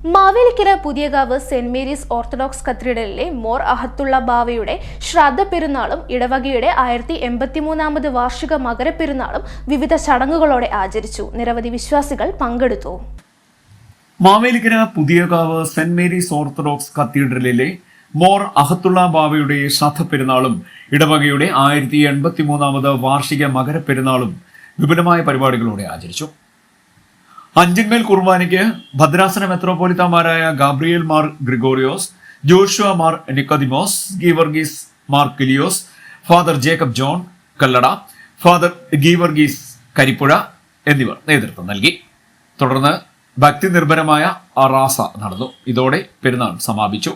മാവേലിക്കര പുതിയകാവ് സെന്റ് Mary's Orthodox കത്തീഡ്രലിലെ മോർ അഹത്തുള്ള ബാവയുടെ ശ്രാദ്ധ പെരുന്നാളും ഇടവകയുടെ 1083ാമത് വാർഷിക മകരപ്പെരുന്നാളും വിവിധ ചടങ്ങുകളോടെ ആചരിച്ചു. നിരവധി വിശ്വാസികൾ പങ്കെടുത്തു. മാവേലിക്കര പുതിയകാവ് സെന്റ് മേരീസ് ഓർത്തഡോക്സ് കത്തീഡ്രലിലെ മോർ അഹത്തുള്ള ബാവയുടെ ശ്രാദ്ധ പെരുന്നാളും ഇടവകയുടെ 1083ാമത് വാർഷിക മകരപ്പെരുന്നാളും വിപുലമായ പരിപാടികളോടെ ആചരിച്ചു. അഞ്ചിന്മേൽ കുർബാനയ്ക്ക് ഭദ്രാസന മെത്രോപൊലിത്തമാരായ ഗാബ്രിയേൽ മാർ ഗ്രിഗോറിയോസ്, ജോഷുവ മാർ നിക്കോദിമോസ്, ഗീവർഗീസ് മാർ കിലിയോസ്, father Jacob John Kallada, father Geevarghese Karippuzha എന്നിവർ നേതൃത്വം നൽകി. തുടർന്ന് ഭക്തി നിർഭരമായ റാസ നടന്നു. ഇതോടെ പെരുന്നാൾ സമാപിച്ചു.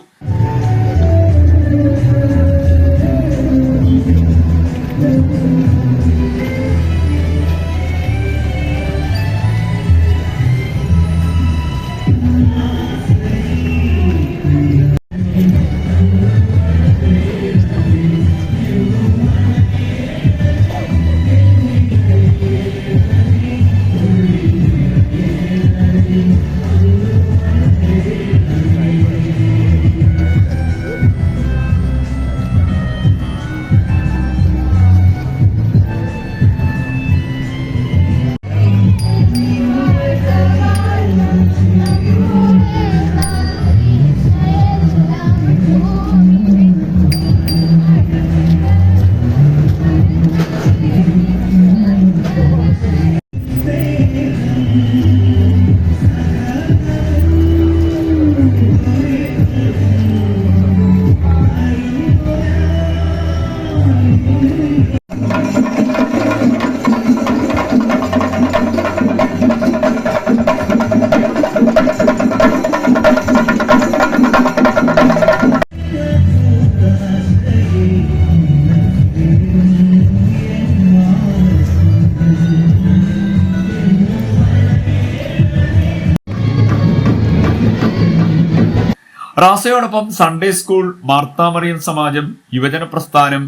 റാസയോടൊപ്പം സൺഡേ സ്കൂൾ, മാർത്താമറിയൻ സമാജം, യുവജന പ്രസ്ഥാനം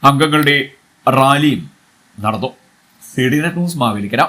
അംഗങ്ങളുടെ റാലിയും നടന്നു. CDNet news Mavelikkara.